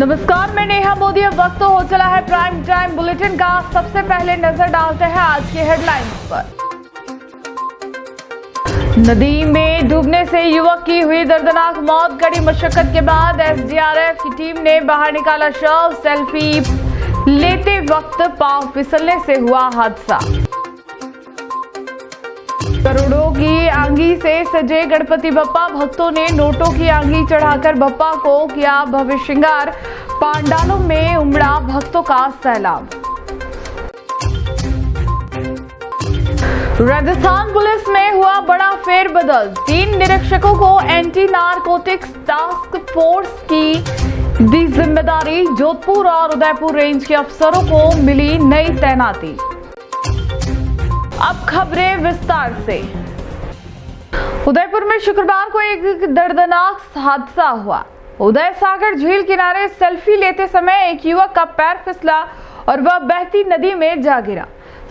नमस्कार, मैं नेहा मोदी। अब वक्त हो चला है प्राइम टाइम बुलेटिन का। सबसे पहले नजर डालते हैं आज के हेडलाइंस पर। नदी में डूबने से युवक की हुई दर्दनाक मौत। कड़ी मशक्कत के बाद एसडीआरएफ की टीम ने बाहर निकाला शव। सेल्फी लेते वक्त पांव फिसलने से हुआ हादसा। करोड़ों की आंगी से सजे गणपति बप्पा। भक्तों ने नोटों की आंगी चढ़ाकर बप्पा को किया भव्य श्रृंगार। पांडालों में उमड़ा भक्तों का सैलाब। राजस्थान पुलिस में हुआ बड़ा फेरबदल। 3 निरीक्षकों को एंटी नारकोटिक्स टास्क फोर्स की दी जिम्मेदारी। जोधपुर और उदयपुर रेंज के अफसरों को मिली नई तैनाती। अब खबरें विस्तार से। उदयपुर में शुक्रवार को एक दर्दनाक हादसा हुआ। उदय सागर झील किनारे सेल्फी लेते समय एक युवक का पैर फिसला और वह बहती नदी में जा गिरा।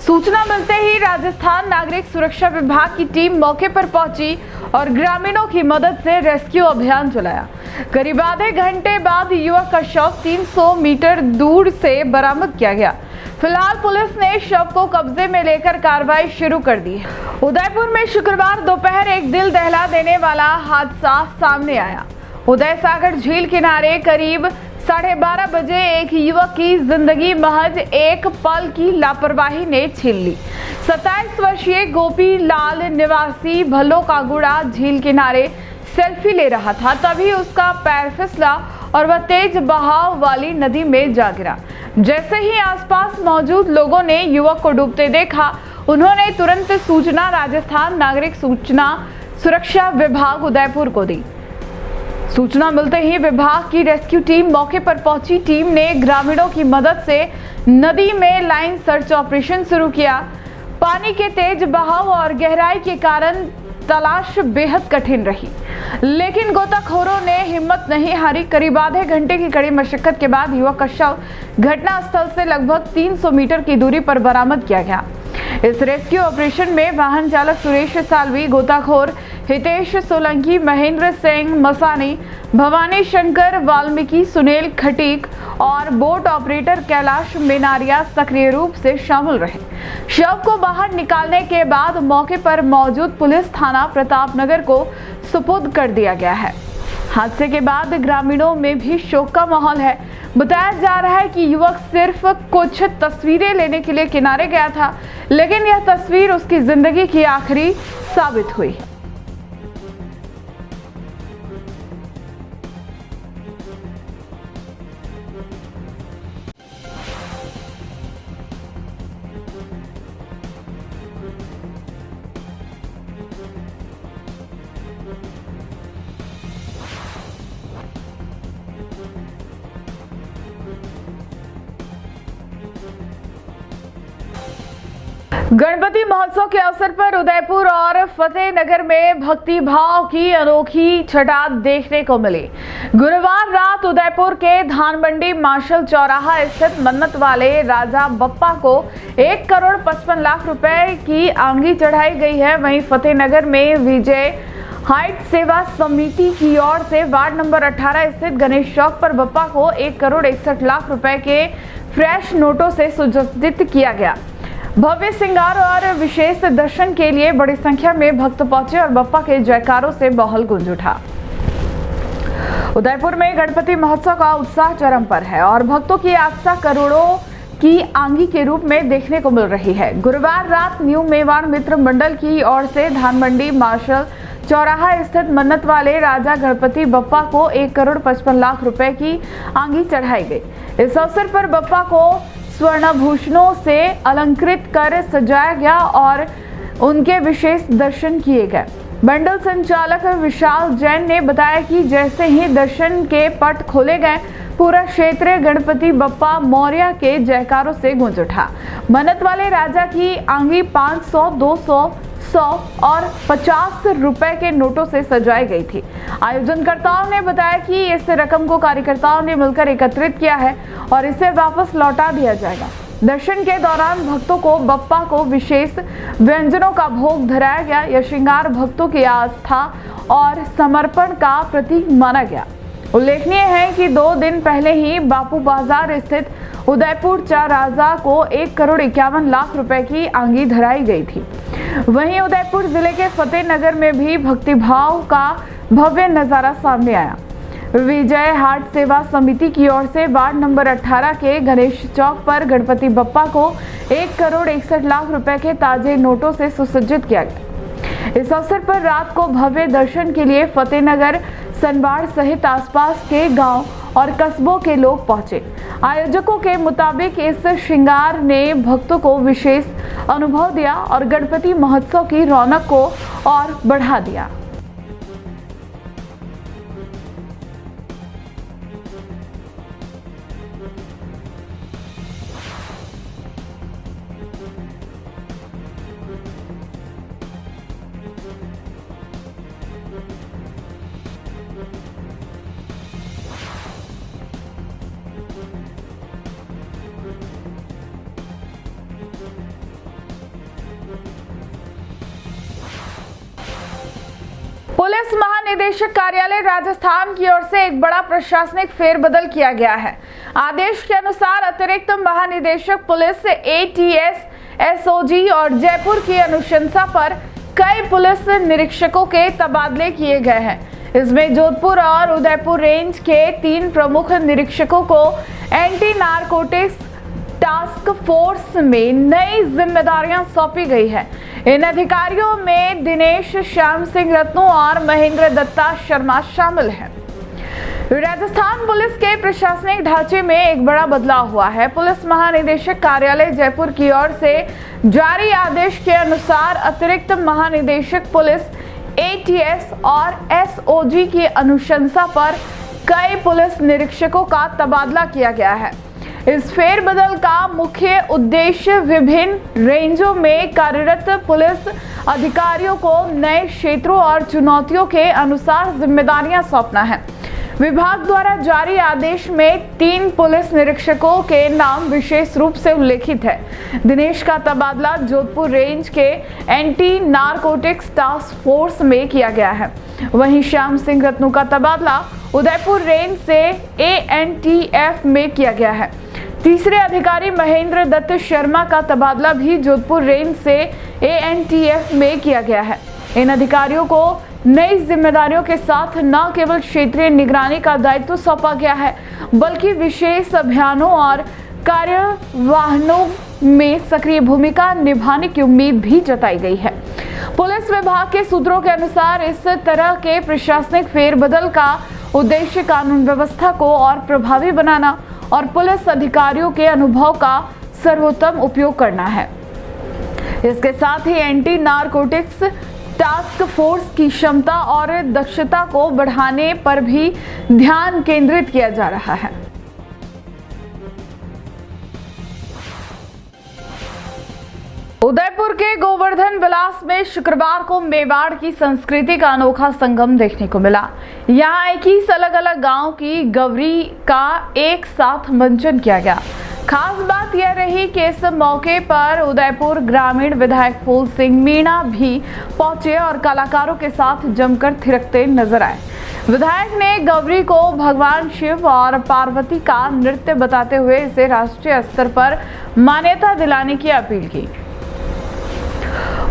सूचना मिलते ही राजस्थान नागरिक सुरक्षा विभाग की टीम मौके पर पहुंची और ग्रामीणों की मदद से रेस्क्यू अभियान चलाया। करीब आधे घंटे बाद युवक का शव 300 मीटर दूर से बरामद किया गया। फिलहाल पुलिस ने शव को कब्जे में लेकर कार्रवाई शुरू कर दी है। उदयपुर में शुक्रवार दोपहर एक दिल दहला देने वाला हादसा सामने आया। उदय सागर झील किनारे करीब 12:30 बजे एक युवक की जिंदगी महज एक पल की लापरवाही ने छीन ली। 27 वर्षीय गोपी लाल निवासी भल्लो का गुड़ा झील किनारे सेल्फी ले रहा था। तभी उसका पैर फिसला और वह तेज बहाव वाली नदी में जा गिरा। जैसे ही आसपास मौजूद लोगों ने युवक को डूबते देखा, उन्होंने तुरंत सूचना राजस्थान नागरिक सूचना सुरक्षा विभाग उदयपुर को दी। सूचना मिलते ही विभाग की रेस्क्यू टीम मौके पर पहुंची। टीम ने ग्रामीणों की मदद से नदी में लाइन सर्च ऑपरेशन शुरू किया। पानी के तेज बहाव और गहराई के कारण तलाश बेहद कठिन रही, लेकिन गोताखोरों ने हिम्मत नहीं हारी। करीब आधे घंटे की कड़ी मशक्कत के बाद युवक का शव घटनास्थल से लगभग 300 मीटर की दूरी पर बरामद किया गया। इस रेस्क्यू ऑपरेशन में वाहन चालक सुरेश सालवी, गोताखोर हितेश सोलंकी, महेंद्र सिंह मसानी, भवानी शंकर वाल्मीकि, सुनील खटीक और बोट ऑपरेटर कैलाश मेनारिया सक्रिय रूप से शामिल रहे। शव को बाहर निकालने के बाद मौके पर मौजूद पुलिस थाना प्रतापनगर को सुपुर्द कर दिया गया है। हादसे के बाद ग्रामीणों में भी शोक का माहौल है। बताया जा रहा है कि युवक सिर्फ कुछ तस्वीरें लेने के लिए किनारे गया था, लेकिन यह तस्वीर उसकी जिंदगी की आखिरी साबित हुई। गणपति महोत्सव के अवसर पर उदयपुर और फतेहनगर में भक्ति भाव की अनोखी छटा देखने को मिली। गुरुवार रात उदयपुर के धानमंडी मार्शल चौराहा स्थित मन्नत वाले राजा बप्पा को 1,55,00,000 रुपए की आंगी चढ़ाई गई है। वहीं फतेहनगर में विजय हाइट सेवा समिति की ओर से वार्ड नंबर 18 स्थित गणेश चौक पर बप्पा को 1,61,00,000 रुपए के फ्रेश नोटों से सुसज्जित किया गया। भव्य श्रृंगार और विशेष दर्शन के लिए बड़ी संख्या में भक्त पहुंचे और बप्पा के जयकारों से माहौल गूंज उठा। उदयपुर में गणपति महोत्सव का उत्साह चरम पर है और भक्तों की आस्था करोड़ों की आंगी के रूप में देखने को मिल रही है। गुरुवार रात न्यू मेवाड़ मित्र मंडल की ओर से धानमंडी मार्शल चौराहा स्थित मन्नत वाले राजा गणपति बप्पा को 1,55,00,000 रुपए की आंगी चढ़ाई गई। इस अवसर पर बप्पा को स्वर्णाभूषणों से अलंकृत कर सजाया गया और उनके विशेष दर्शन किए गए। मंडल संचालक विशाल जैन ने बताया कि जैसे ही दर्शन के पट खोले गए, पूरा क्षेत्र गणपति बप्पा मौर्य के जयकारों से गूंज उठा। मन्नत वाले राजा की आंगी 500, 200, 100 और 50 रुपए के नोटों से सजाई गई थी। आयोजनकर्ताओं ने बताया कि इस रकम को कार्यकर्ताओं ने मिलकर एकत्रित किया है और इसे वापस लौटा दिया जाएगा। दर्शन के दौरान भक्तों को बप्पा को विशेष व्यंजनों का भोग धराया गया। यह श्रृंगार भक्तों की आस्था और समर्पण का प्रतीक माना गया। उल्लेखनीय है कि 2 दिन पहले ही बापू बाजार स्थित उदयपुर चा राजा को 1,51,00,000 रुपए की आंगी धराई गई थी। वहीं उदयपुर जिले के फतेहनगर में भी भक्तिभाव का भव्य नजारा सामने आया। विजय हाट सेवा समिति की ओर से वार्ड नंबर 18 के गणेश चौक पर गणपति बप्पा को 1,61,00,000 रुपए के ताजे नोटों से सुसज्जित किया गया। इस अवसर पर रात को भव्य दर्शन के लिए फतेहनगर, सनबाड़ सहित आसपास के गांव और कस्बों के लोग पहुंचे। आयोजकों के मुताबिक इस श्रृंगार ने भक्तों को विशेष अनुभव दिया और गणपति महोत्सव की रौनक को और बढ़ा दिया। पुलिस महानिदेशक कार्यालय राजस्थान की ओर से एक बड़ा प्रशासनिक फेरबदल किया गया है। आदेश के अनुसार अतिरिक्त महानिदेशक पुलिस ATS SOG और जयपुर की अनुशंसा पर कई पुलिस निरीक्षकों के तबादले किए गए हैं। इसमें जोधपुर और उदयपुर रेंज के 3 प्रमुख निरीक्षकों को एंटी नारकोटिक्स टास्क फोर्स में नई जिम्मेदारियां सौंपी गई है। इन अधिकारियों में दिनेश श्याम सिंह रत्नू और महेंद्र दत्ता शर्मा शामिल हैं। राजस्थान पुलिस के प्रशासनिक ढांचे में एक बड़ा बदलाव हुआ है। पुलिस महानिदेशक कार्यालय जयपुर की ओर से जारी आदेश के अनुसार अतिरिक्त महानिदेशक पुलिस ATS और SOG की अनुशंसा पर कई पुलिस निरीक्षकों का तबादला किया गया है। इस फेरबदल का मुख्य उद्देश्य विभिन्न रेंजों में कार्यरत पुलिस अधिकारियों को नए क्षेत्रों और चुनौतियों के अनुसार जिम्मेदारियां सौंपना है। विभाग द्वारा जारी आदेश में 3 पुलिस निरीक्षकों के नाम विशेष रूप से उल्लेखित है। दिनेश का तबादला जोधपुर रेंज के एंटी नारकोटिक्स टास्क फोर्स में किया गया है। वहीं श्याम सिंह रत्नू का तबादला उदयपुर रेंज से ANTF में किया गया है। तीसरे अधिकारी महेंद्र दत्त शर्मा का तबादला भी जोधपुर रेंज से ANTF में किया गया है। इन अधिकारियों को नई जिम्मेदारियों के साथ न केवल क्षेत्रीय निगरानी का दायित्व सौंपा गया है, बल्कि विशेष अभियानों और कार्यवाहनों में सक्रिय भूमिका निभाने की उम्मीद भी जताई गई है। पुलिस विभाग के सूत्रों के अनुसार इस तरह के प्रशासनिक फेरबदल का उद्देश्य कानून व्यवस्था को और प्रभावी बनाना और पुलिस अधिकारियों के अनुभव का सर्वोत्तम उपयोग करना है। इसके साथ ही एंटी नारकोटिक्स टास्क फोर्स की क्षमता और दक्षता को बढ़ाने पर भी ध्यान केंद्रित किया जा रहा है। उदयपुर के गोवर्धन विलास में शुक्रवार को मेवाड़ की संस्कृति का अनोखा संगम देखने को मिला। यहाँ 21 अलग अलग गांव की गौरी का एक साथ मंचन किया गया। खास बात यह रही कि इस मौके पर उदयपुर ग्रामीण विधायक फूल सिंह मीणा भी पहुंचे और कलाकारों के साथ जमकर थिरकते नजर आए। विधायक ने गौरी को भगवान शिव और पार्वती का नृत्य बताते हुए इसे राष्ट्रीय स्तर पर मान्यता दिलाने की अपील की।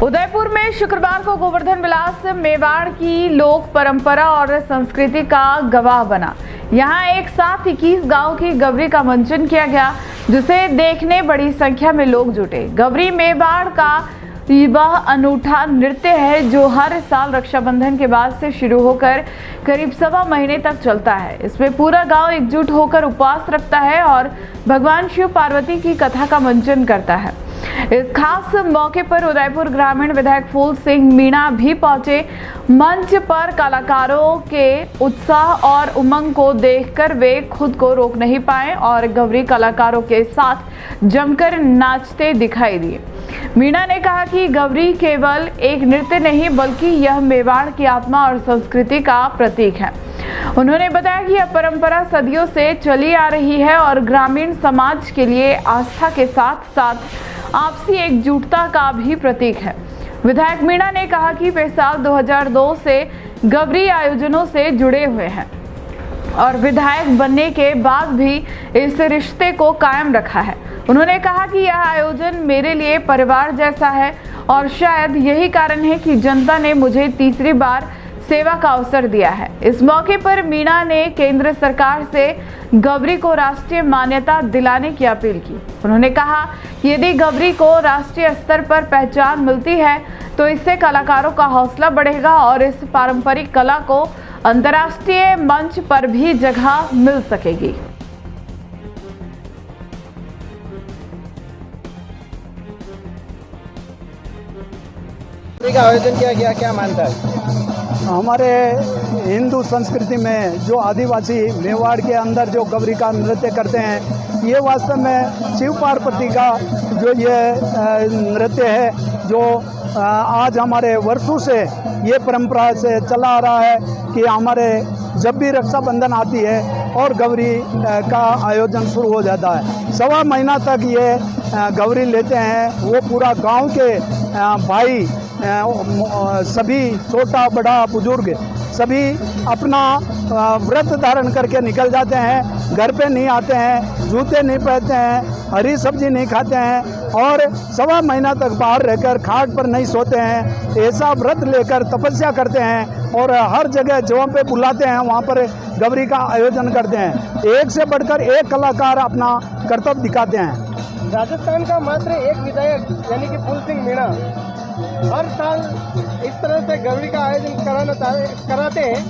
उदयपुर में शुक्रवार को गोवर्धन विलास मेवाड़ की लोक परंपरा और संस्कृति का गवाह बना। यहाँ एक साथ 21 गांव की गौरी का मंचन किया गया, जिसे देखने बड़ी संख्या में लोग जुटे। गौरी मेवाड़ का वह अनूठा नृत्य है जो हर साल रक्षाबंधन के बाद से शुरू होकर करीब 1.25 महीने तक चलता है। इसमें पूरा गांव एकजुट होकर उपवास रखता है और भगवान शिव पार्वती की कथा का मंचन करता है। इस खास मौके पर उदयपुर ग्रामीण विधायक फूल सिंह मीणा भी पहुंचे। मंच पर कलाकारों के उत्साह और उमंग को देखकर वे खुद को रोक नहीं पाए और गौरी कलाकारों के साथ जमकर नाचते दिखाई दिए। मीणा ने कहा कि गौरी केवल एक नृत्य नहीं बल्कि यह मेवाड़ की आत्मा और संस्कृति का प्रतीक है। उन्होंने बताया कि यह परंपरा सदियों से चली आ रही है और ग्रामीण समाज के लिए आस्था के साथ साथ आपसी एकजुटता का भी प्रतीक है। विधायक मीणा ने कहा कि वे साल 2002 से गौरी आयोजनों से जुड़े हुए हैं। और विधायक बनने के बाद भी इस रिश्ते को कायम रखा है। उन्होंने कहा कि यह आयोजन मेरे लिए परिवार जैसा है और शायद यही कारण है कि जनता ने मुझे तीसरी बार सेवा का अवसर दिया है। इस मौके पर मीणा ने केंद्र सरकार से गौरी को राष्ट्रीय मान्यता दिलाने की अपील की। उन्होंने कहा कि यदि गौरी को राष्ट्रीय स्तर पर पहचान मिलती है तो इससे कलाकारों का हौसला बढ़ेगा और इस पारंपरिक कला को अंतर्राष्ट्रीय मंच पर भी जगह मिल सकेगी। का आयोजन किया गया, क्या मानता है? हमारे हिंदू संस्कृति में जो आदिवासी मेवाड़ के अंदर जो गौरी का नृत्य करते हैं, ये वास्तव में शिव पार्वती का जो ये नृत्य है, जो आज हमारे वर्षों से ये परंपरा से चला आ रहा है कि हमारे जब भी रक्षाबंधन आती है और गौरी का आयोजन शुरू हो जाता है, सवा महीना तक ये गौरी लेते हैं। वो पूरा गांव के भाई सभी, छोटा बड़ा बुजुर्ग सभी अपना व्रत धारण करके निकल जाते हैं। घर पे नहीं आते हैं, जूते नहीं पहनते हैं, हरी सब्जी नहीं खाते हैं और सवा महीना तक बाहर रहकर खाट पर नहीं सोते हैं। ऐसा व्रत लेकर तपस्या करते हैं और हर जगह जहाँ पे बुलाते हैं वहाँ पर गौरी का आयोजन करते हैं। एक से बढ़कर एक कलाकार अपना कर्तव्य दिखाते हैं। राजस्थान का मात्र एक विधायक यानी कि फूल सिंह मीणा हर साल इस तरह से गौरी का आयोजन कराते हैं,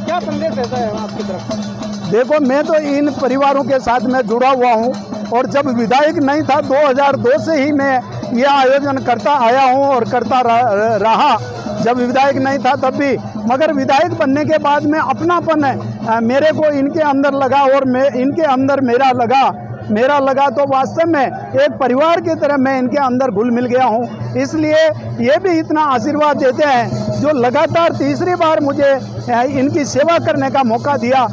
क्या संदेश रहता है आपकी तरफ? देखो, मैं तो इन परिवारों के साथ में जुड़ा हुआ हूँ और जब विधायक नहीं था 2002 से ही मैं ये आयोजन करता आया हूँ और करता रहा। जब विधायक नहीं था तब भी, मगर विधायक बनने के बाद में अपनापन मेरे को इनके अंदर लगा और मैं इनके अंदर मेरा लगा तो वास्तव में एक परिवार की तरह मैं इनके अंदर घुल मिल गया हूँ। इसलिए ये भी इतना आशीर्वाद देते हैं, जो लगातार तीसरी बार मुझे इनकी सेवा करने का मौका दिया,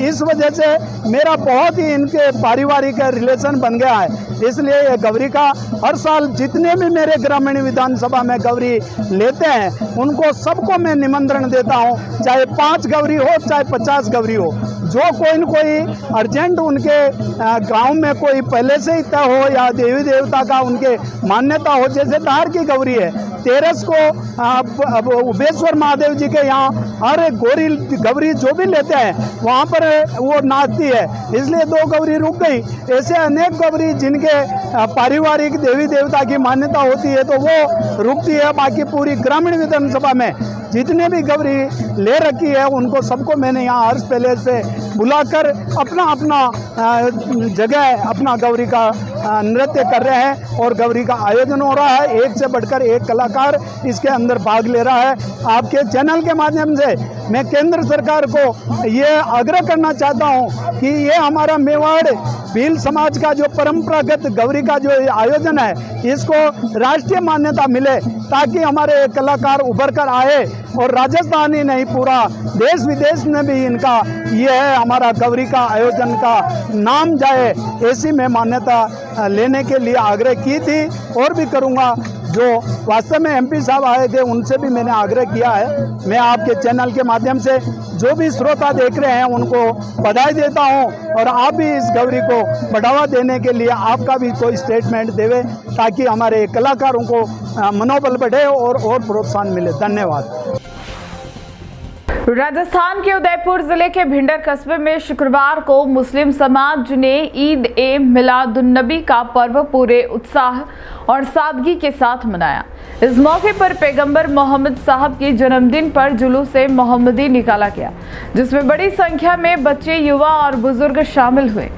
इस वजह से मेरा बहुत ही इनके पारिवारिक रिलेशन बन गया है। इसलिए ये गौरी का हर साल जितने भी मेरे ग्रामीण विधानसभा में गौरी लेते हैं उनको सबको मैं निमंत्रण देता हूँ, चाहे 5 गौरी हो चाहे 50 गौरी हो। जो कोई न कोई अर्जेंट उनके गांव में कोई पहले से ही तय हो या देवी देवता का उनके मान्यता हो, जैसे धार की गौरी है, तेरस को उबेश्वर महादेव जी के यहाँ हर गौरी जो भी लेते हैं वहाँ पर वो नाचती है, इसलिए 2 गौरी रुक गई। ऐसे अनेक गौरी जिनके पारिवारिक देवी देवता की मान्यता होती है तो वो रुकती है। बाकी पूरी ग्रामीण विधानसभा में जितने भी गौरी ले रखी है उनको सबको मैंने यहाँ हर्ष पैलेस से बुलाकर अपना जगह अपना गौरी का नृत्य कर रहे हैं और गौरी का आयोजन हो रहा है। एक से बढ़कर एक कलाकार इसके अंदर भाग ले रहा है। आपके चैनल के माध्यम से मैं केंद्र सरकार को ये आग्रह करना चाहता हूँ कि ये हमारा मेवाड़ भील समाज का जो परंपरागत गौरी का जो आयोजन है इसको राष्ट्रीय मान्यता मिले, ताकि हमारे कलाकार उभर कर आए और राजस्थान ही नहीं पूरा देश विदेश में भी इनका ये है हमारा गौरी का आयोजन का नाम जाए, ऐसी मैं मान्यता लेने के लिए आग्रह की थी और भी करूँगा। जो वास्तव में MP साहब आए थे उनसे भी मैंने आग्रह किया है। मैं आपके चैनल के माध्यम से जो भी श्रोता देख रहे हैं उनको बधाई देता हूं और आप भी इस गौरी को बढ़ावा देने के लिए आपका भी कोई स्टेटमेंट देवे, ताकि हमारे कलाकारों को मनोबल बढ़े और प्रोत्साहन मिले। धन्यवाद। राजस्थान के उदयपुर जिले के भिंडर कस्बे में शुक्रवार को मुस्लिम समाज ने ईद ए मिलादुन्नबी का पर्व पूरे उत्साह और सादगी के साथ मनाया। इस मौके पर पैगंबर मोहम्मद साहब के जन्मदिन पर जुलूस ए मोहम्मदी निकाला गया, जिसमें बड़ी संख्या में बच्चे, युवा और बुजुर्ग शामिल हुए।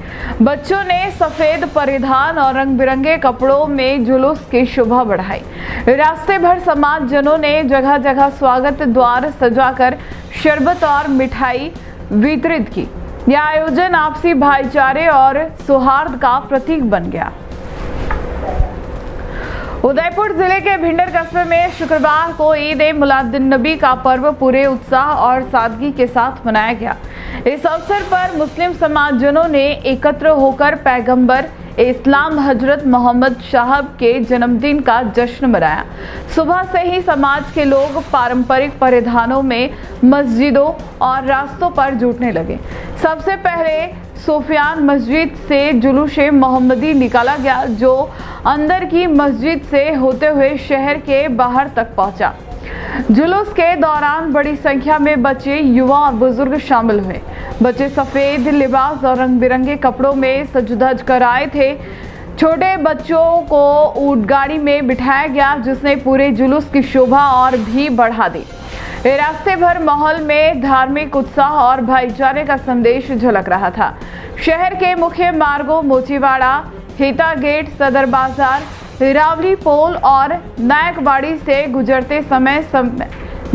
बच्चों ने सफेद परिधान और रंग बिरंगे कपड़ों में जुलूस की शोभा बढ़ाई। रास्ते भर समाज जनों ने जगह जगह स्वागत द्वार सजाकर शरबत और मिठाई वितरित की। यह आयोजन आपसी भाईचारे और सौहार्द का प्रतीक बन गया। उदयपुर जिले के भिंडर कस्बे में शुक्रवार को ईद ए मिलादुन्नबी का पर्व पूरे उत्साह और सादगी के साथ मनाया गया। इस अवसर पर मुस्लिम समाजजनों ने एकत्र होकर पैगंबर इस्लाम हजरत मोहम्मद साहब के जन्मदिन का जश्न मनाया। सुबह से ही समाज के लोग पारंपरिक परिधानों में मस्जिदों और रास्तों पर जुटने लगे। सबसे पहले सोफियान मस्जिद से जुलूस मोहम्मदी निकाला गया, जो अंदर की मस्जिद से होते हुए शहर के बाहर तक पहुंचा। जुलूस के दौरान बड़ी संख्या में बच्चे, युवा और बुजुर्ग शामिल हुए। बच्चे सफेद लिबास और रंग बिरंगे कपड़ों में सज-धज कर आए थे। छोटे बच्चों को ऊंट गाड़ी में बिठाया गया, जिसने पूरे जुलूस की शोभा और भी बढ़ा दी। रास्ते भर माहौल में धार्मिक उत्साह और भाईचारे का संदेश झलक रहा था। शहर के मुख्य मार्गों मोचीवाड़ा, हेता गेट, सदर बाजार, रावली पोल और नायकबाड़ी से गुजरते समय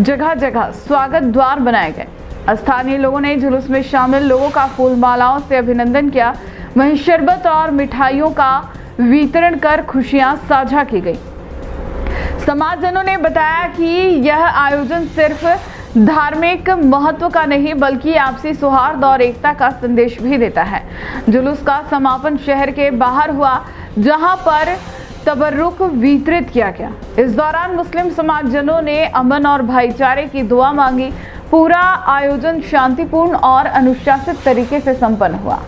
जगह जगह स्वागत द्वार बनाए गए। स्थानीय लोगों ने जुलूस में शामिल लोगों का फूल मालाओं से अभिनंदन किया। वहीं शरबत और मिठाइयों का वितरण कर खुशियां साझा की गई। समाजजनों ने बताया कि यह आयोजन सिर्फ धार्मिक महत्व का नहीं बल्कि आपसी सौहार्द और एकता का संदेश भी देता है। जुलूस का समापन शहर के बाहर हुआ, जहां पर तबर्रुक वितरित किया गया। इस दौरान मुस्लिम समाजजनों ने अमन और भाईचारे की दुआ मांगी। पूरा आयोजन शांतिपूर्ण और अनुशासित तरीके से संपन्न हुआ।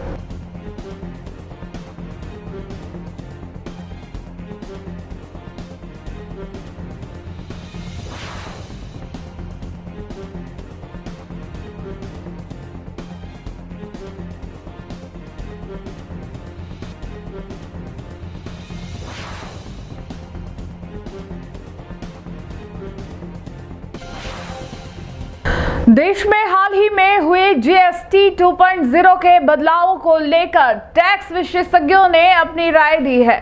देश में हाल ही में हुए जीएसटी 2.0 के बदलावों को लेकर टैक्स विशेषज्ञों ने अपनी राय दी है।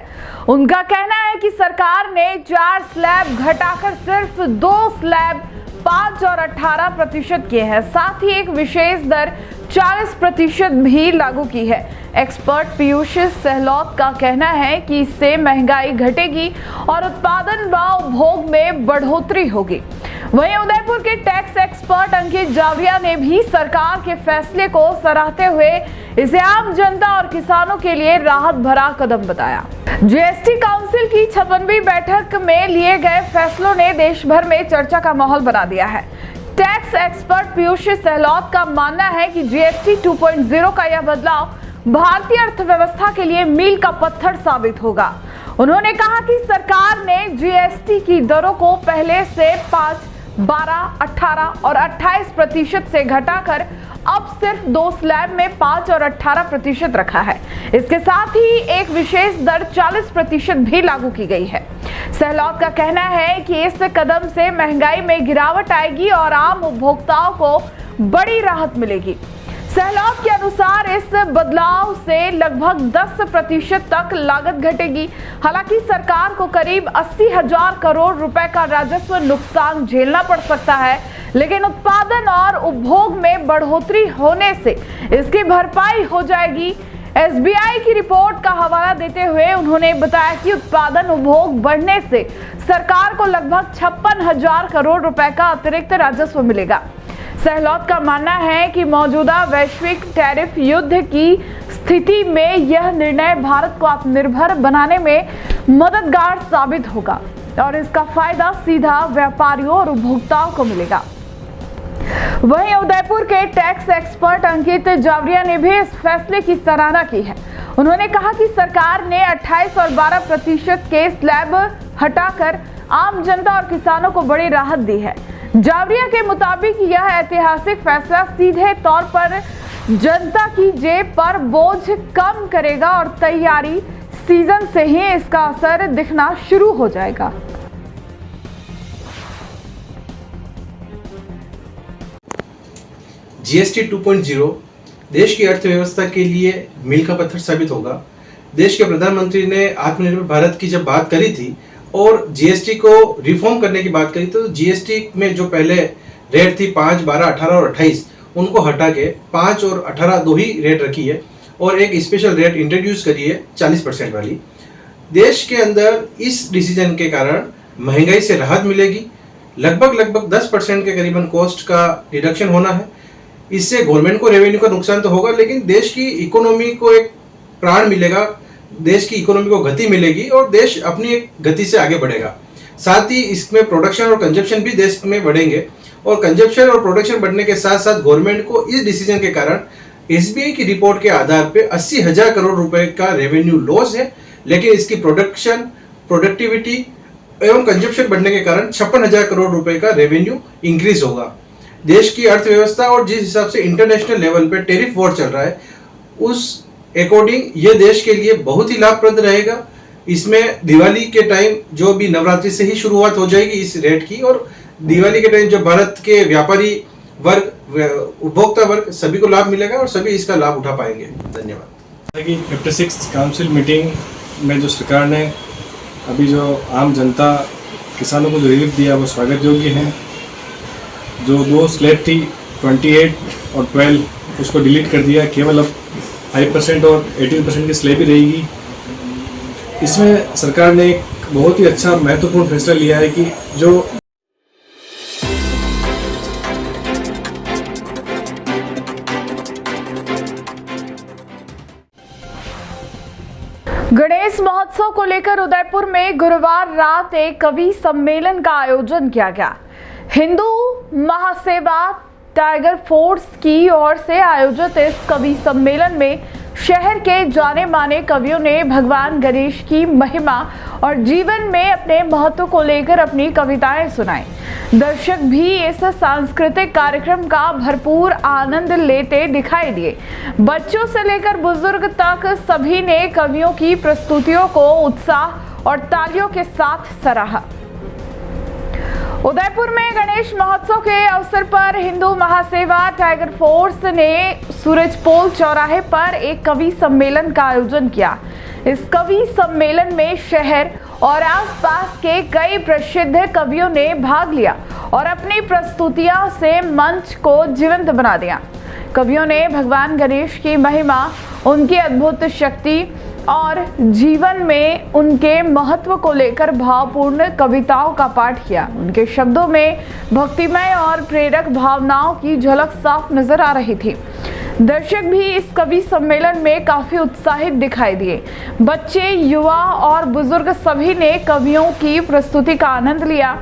उनका कहना है कि सरकार ने 4 स्लैब घटाकर सिर्फ 2 स्लैब 5 और 18% किए हैं। साथ ही एक विशेष दर 40% भी लागू की है। एक्सपर्ट पीयूष सहलौत का कहना है कि इससे महंगाई घटेगी और उत्पादन व उपभोग में बढ़ोतरी होगी। वहीं उदयपुर के टैक्स एक्सपर्ट अंकित जावरिया ने भी सरकार के फैसले को सराहते हुए इसे आम जनता और किसानों के लिए राहत भरा कदम बताया। जीएसटी काउंसिल की 56वीं बैठक में लिए गए फैसलों ने देश भर में चर्चा का माहौल बना दिया है। टैक्स एक्सपर्ट पीयूष सहलौत का मानना है कि जीएसटी 2.0 का यह बदलाव भारतीय अर्थव्यवस्था के लिए मील का पत्थर साबित होगा। उन्होंने कहा कि सरकार ने जीएसटी की दरों को पहले से 5, 12, 18 और 28% से घटाकर अब सिर्फ 2 स्लैब में 5 और 18% रखा है। इसके साथ ही एक विशेष दर 40% भी लागू की गई है। सहलौत का कहना है कि इस कदम से महंगाई में गिरावट आएगी और आम उपभोक्ताओं को बड़ी राहत मिलेगी। सहलौत के अनुसार इस बदलाव से लगभग 10% तक लागत घटेगी। हालांकि सरकार को करीब 80,000 करोड़ रुपए का राजस्व नुकसान झेलना पड़ सकता है, लेकिन उत्पादन और उपभोग में बढ़ोतरी होने से इसकी भरपाई हो जाएगी। एसबीआई की रिपोर्ट का हवाला देते हुए उन्होंने बताया कि उत्पादन उपभोग बढ़ने से सरकार को लगभग 56,000 करोड़ रुपए का अतिरिक्त राजस्व मिलेगा। सहलौत का मानना है कि मौजूदा वैश्विक टैरिफ युद्ध की स्थिति में यह निर्णय भारत को आत्मनिर्भर बनाने में मददगार साबित होगा और इसका फायदा सीधा व्यापारियों और उपभोक्ताओं को मिलेगा। वहीं उदयपुर के टैक्स एक्सपर्ट अंकित जावरिया ने भी इस फैसले की सराहना की है। उन्होंने कहा कि सरकार ने 28 और 12% के स्लैब हटाकर आम जनता और किसानों को बड़ी राहत दी है। जावरिया के मुताबिक यह ऐतिहासिक फैसला सीधे तौर पर जनता की जेब पर बोझ कम करेगा और तैयारी सीजन से ही इसका असर दिखना शुरू हो जाएगा। जीएसटी 2.0 देश की अर्थव्यवस्था के लिए मील का पत्थर साबित होगा। देश के प्रधानमंत्री ने आत्मनिर्भर भारत की जब बात करी थी और जीएसटी को रिफॉर्म करने की बात करी, तो जीएसटी में जो पहले रेट थी 5, 12, 18 और 28, उनको हटा के 5 और 18 दो ही रेट रखी है और एक स्पेशल रेट इंट्रोड्यूस करी है 40% वाली। देश के अंदर इस डिसीजन के कारण महंगाई से राहत मिलेगी। लगभग 10% के करीबन कॉस्ट का रिडक्शन होना है। इससे गवर्नमेंट को रेवेन्यू का नुकसान तो होगा, लेकिन देश की इकोनॉमी को एक प्राण मिलेगा, देश की इकोनॉमी को गति मिलेगी और देश अपनी एक गति से आगे बढ़ेगा। साथ ही इसमें प्रोडक्शन और कंजप्शन भी देश में बढ़ेंगे और कंजप्शन और प्रोडक्शन बढ़ने के साथ साथ गवर्नमेंट को इस डिसीजन के कारण एसबीआई की रिपोर्ट के आधार पे 80,000 करोड़ रुपए का रेवेन्यू लॉस है, लेकिन इसकी प्रोडक्शन, प्रोडक्टिविटी एवं कंजप्शन बढ़ने के कारण 56,000 करोड़ रुपए का रेवेन्यू इंक्रीज होगा। देश की अर्थव्यवस्था और जिस हिसाब से इंटरनेशनल लेवल पे टैरिफ वॉर चल रहा है, उस अकॉर्डिंग ये देश के लिए बहुत ही लाभप्रद रहेगा। इसमें दिवाली के टाइम जो भी नवरात्रि से ही शुरुआत हो जाएगी इस रेट की, और दिवाली के टाइम जो भारत के व्यापारी वर्ग, उपभोक्ता वर्ग सभी को लाभ मिलेगा और सभी इसका लाभ उठा पाएंगे। धन्यवाद। 56 काउंसिल मीटिंग में जो सरकार ने अभी जो आम जनता किसानों को जो रिलीफ दिया वो स्वागत योग्य है। जो 2 स्लैब थी 28 और 12 उसको डिलीट कर दिया, केवल अब 5% और 18% की स्लैब ही रहेगी। इसमें सरकार ने एक बहुत ही अच्छा महत्वपूर्ण फैसला लिया है कि जो गणेश महोत्सव को लेकर उदयपुर में गुरुवार रात एक कवि सम्मेलन का आयोजन किया गया। हिंदू महासेवा टाइगर फोर्स की ओर से आयोजित इस कवि सम्मेलन में शहर के जाने माने कवियों ने भगवान गणेश की महिमा और जीवन में अपने महत्व को लेकर अपनी कविताएं सुनाई। दर्शक भी इस सांस्कृतिक कार्यक्रम का भरपूर आनंद लेते दिखाई दिए। बच्चों से लेकर बुजुर्ग तक सभी ने कवियों की प्रस्तुतियों को उत्साह और तालियों के साथ सराहा। उदयपुर में गणेश महोत्सव के अवसर पर हिंदू महासेवा टाइगर फोर्स ने सूरजपोल चौराहे पर एक कवि सम्मेलन का आयोजन किया। इस कवि सम्मेलन में शहर और आसपास के कई प्रसिद्ध कवियों ने भाग लिया और अपनी प्रस्तुतियों से मंच को जीवंत बना दिया। कवियों ने भगवान गणेश की महिमा, उनकी अद्भुत शक्ति और जीवन में उनके महत्व को लेकर भावपूर्ण कविताओं का पाठ किया। उनके शब्दों में भक्तिमय और प्रेरक भावनाओं की झलक साफ नजर आ रही थी। दर्शक भी इस कवि सम्मेलन में काफी उत्साहित दिखाई दिए। बच्चे, युवा और बुजुर्ग सभी ने कवियों की प्रस्तुति का आनंद लिया।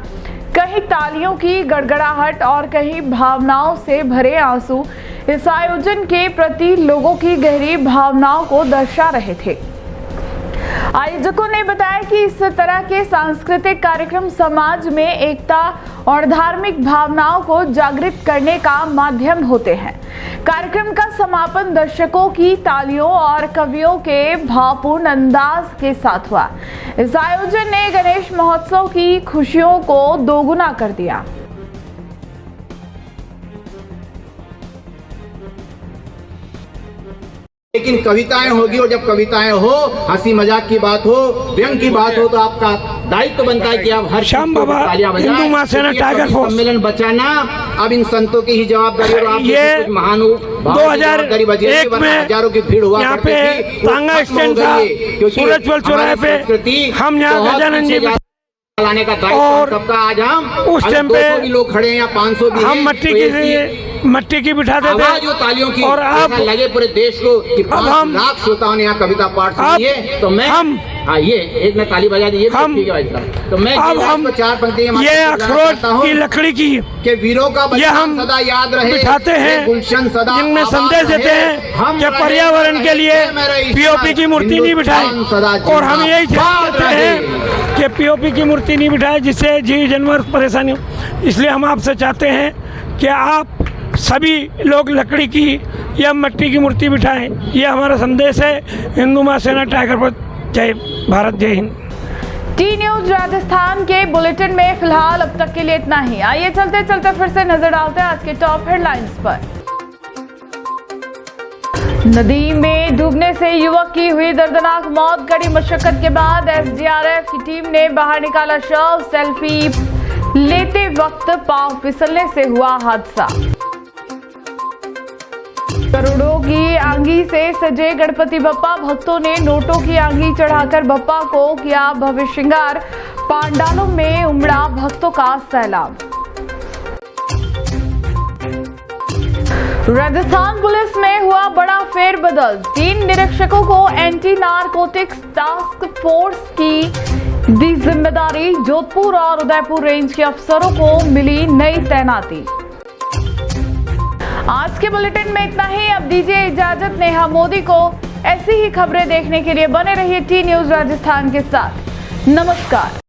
कहीं तालियों की गड़गड़ाहट और कहीं भावनाओं से भरे आंसू इस आयोजन के प्रति लोगों की गहरी भावनाओं को दर्शा रहे थे। आयोजकों ने बताया कि इस तरह के सांस्कृतिक कार्यक्रम समाज में एकता और धार्मिक भावनाओं को जागृत करने का माध्यम होते हैं। कार्यक्रम का समापन दर्शकों की तालियों और कवियों के भावपूर्ण अंदाज के साथ हुआ। इस आयोजन ने गणेश महोत्सव की खुशियों को दोगुना कर दिया। लेकिन कविताएं होगी, और जब कविताएं हो, हंसी मजाक की बात हो, व्यंग की बात हो, तो आपका दायित्व बनता है कि आप हर श्याम बाबा हिंदू महासेना टाइगर फोर्स सम्मेलन बचाना अब इन संतों की ही जवाबदारी और आप ये 2001 में हजारों की भीड़ हुआ यहाँ पे तांगा स्टैंड था, सूरजपोल चौराहे पे हम यहाँ गजानन जी लाने का दायित्व सबका। आज हम उस टाइम पे 200 भी लोग खड़े हैं या 500 भी हम मट्टी की बिठाते थे जो तालियों की और अब लगे पूरे देश को कि 5 लाख श्रोताओं ने यहाँ कविता पाठ सुनिए। तो मैं ये एक ने ताली बजा दी, ठीक है भाई साहब। तो मैं हम 4 पंक्तियां ये अखरोट की लकड़ी की के वीरों का ये हम सदा याद रहे, बिठाते हैं, गुलशन सदा जिनमें संदेश देते हैं कि पर्यावरण के लिए पीओपी की मूर्ति नहीं बिठाए। और हम यही चाहते हैं कि पीओपी की मूर्ति नहीं बिठाए जिससे जीव जानवर परेशानी हो। इसलिए हम आपसे चाहते हैं कि आप सभी लोग लकड़ी की या मिट्टी की मूर्ति बिठाएं। ये हमारा संदेश है। हिंदू महासेना टाइगर फोर्स, जय भारत, जय हिंद। टी न्यूज राजस्थान के बुलेटिन में फिलहाल अब तक के लिए इतना ही। आइए चलते चलते फिर से नजर डालते हैं आज के टॉप हेडलाइंस पर। नदी में डूबने से युवक की हुई दर्दनाक मौत। कड़ी मशक्कत के बाद एसडीआरएफ की टीम ने बाहर निकाला शव। सेल्फी लेते वक्त पांव फिसलने से हुआ हादसा। करोड़ों की आंगी से सजे गणपति बप्पा। भक्तों ने नोटों की आंगी चढ़ाकर बप्पा को किया भव्य श्रृंगार। पांडालों में उमड़ा भक्तों का सैलाब। राजस्थान पुलिस में हुआ बड़ा फेरबदल। 3 निरीक्षकों को एंटी नारकोटिक्स टास्क फोर्स की दी जिम्मेदारी। जोधपुर और उदयपुर रेंज के अफसरों को मिली नई तैनाती। आज के बुलेटिन में इतना ही। अब दीजिए इजाजत नेहा मोदी को। ऐसी ही खबरें देखने के लिए बने रहिए टी न्यूज़ राजस्थान के साथ। नमस्कार।